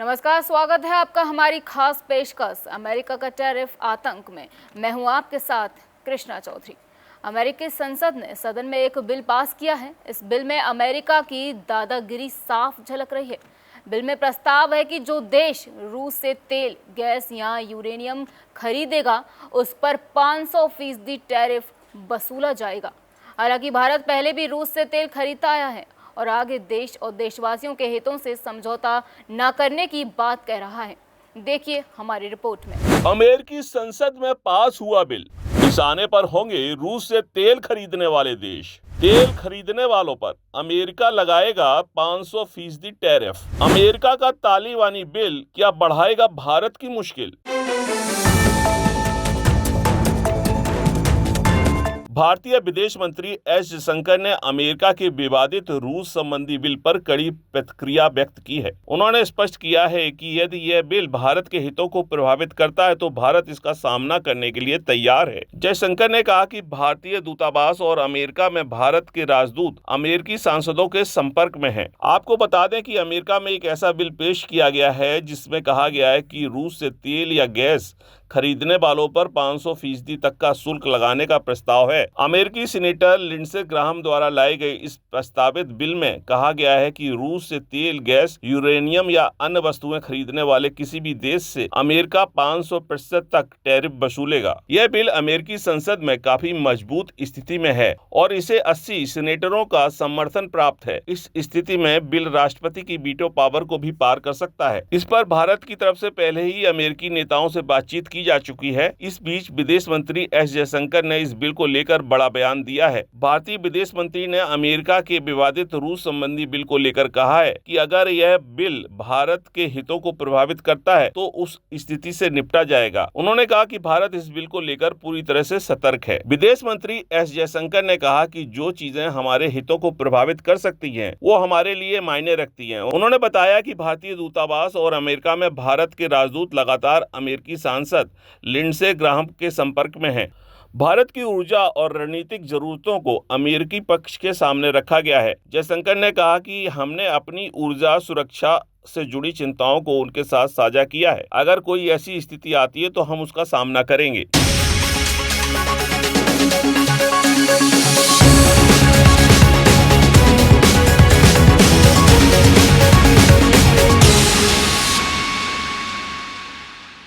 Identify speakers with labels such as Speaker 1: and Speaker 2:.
Speaker 1: नमस्कार, स्वागत है आपका हमारी खास पेशकश अमेरिका का टैरिफ आतंक में। मैं हूं आपके साथ कृष्णा चौधरी। अमेरिकी संसद ने सदन में एक बिल पास किया है। इस बिल में अमेरिका की दादागिरी साफ झलक रही है। बिल में प्रस्ताव है कि जो देश रूस से तेल, गैस या यूरेनियम खरीदेगा उस पर 500% टैरिफ वसूला जाएगा। हालांकि भारत पहले भी रूस से तेल खरीदता आया है और आगे देश और देशवासियों के हितों से समझौता न करने की बात कह रहा है। देखिए हमारी रिपोर्ट में।
Speaker 2: अमेरिकी संसद में पास हुआ बिल। निशाने पर होंगे रूस से तेल खरीदने वाले देश। तेल खरीदने वालों पर अमेरिका लगाएगा 500% टैरिफ। अमेरिका का तालिबानी बिल क्या बढ़ाएगा भारत की मुश्किल? भारतीय विदेश मंत्री एस जयशंकर ने अमेरिका के विवादित रूस संबंधी बिल पर कड़ी प्रतिक्रिया व्यक्त की है। उन्होंने स्पष्ट किया है कि यदि यह बिल भारत के हितों को प्रभावित करता है तो भारत इसका सामना करने के लिए तैयार है। जयशंकर ने कहा कि भारतीय दूतावास और अमेरिका में भारत के राजदूत अमेरिकी सांसदों के संपर्क में हैं। आपको बता दें कि अमेरिका में एक ऐसा बिल पेश किया गया है जिसमें कहा गया है कि रूस से तेल या गैस खरीदने वालों पर 500% तक का शुल्क लगाने का प्रस्ताव है। अमेरिकी सीनेटर लिंडसे ग्राहम द्वारा लाई गई इस प्रस्तावित बिल में कहा गया है कि रूस से तेल, गैस, यूरेनियम या अन्य वस्तुएं खरीदने वाले किसी भी देश से अमेरिका 500% तक टैरिफ वसूलेगा। यह बिल अमेरिकी संसद में काफी मजबूत स्थिति में है और इसे 80 सीनेटरों का समर्थन प्राप्त है। इस स्थिति में बिल राष्ट्रपति की वीटो पावर को भी पार कर सकता है। इस पर भारत की तरफ से पहले ही अमेरिकी नेताओं से बातचीत की जा चुकी है। इस बीच विदेश मंत्री एस जयशंकर ने इस बिल को लेकर बड़ा बयान दिया है। भारतीय विदेश मंत्री ने अमेरिका के विवादित रूस संबंधी बिल को लेकर कहा है कि अगर यह बिल भारत के हितों को प्रभावित करता है तो उस स्थिति से निपटा जाएगा। उन्होंने कहा कि भारत इस बिल को लेकर पूरी तरह से सतर्क है। विदेश मंत्री एस जयशंकर ने कहा कि जो चीजें हमारे हितों को प्रभावित कर सकती हैं, वो हमारे लिए मायने रखती हैं। उन्होंने बताया कि भारतीय दूतावास और अमेरिका में भारत के राजदूत लगातार अमेरिकी सांसद लिंडसे ग्राहम के संपर्क में हैं। भारत की ऊर्जा और रणनीतिक जरूरतों को अमेरिकी पक्ष के सामने रखा गया है। जयशंकर ने कहा कि हमने अपनी ऊर्जा सुरक्षा से जुड़ी चिंताओं को उनके साथ साझा किया है। अगर कोई ऐसी स्थिति आती है तो हम उसका सामना करेंगे।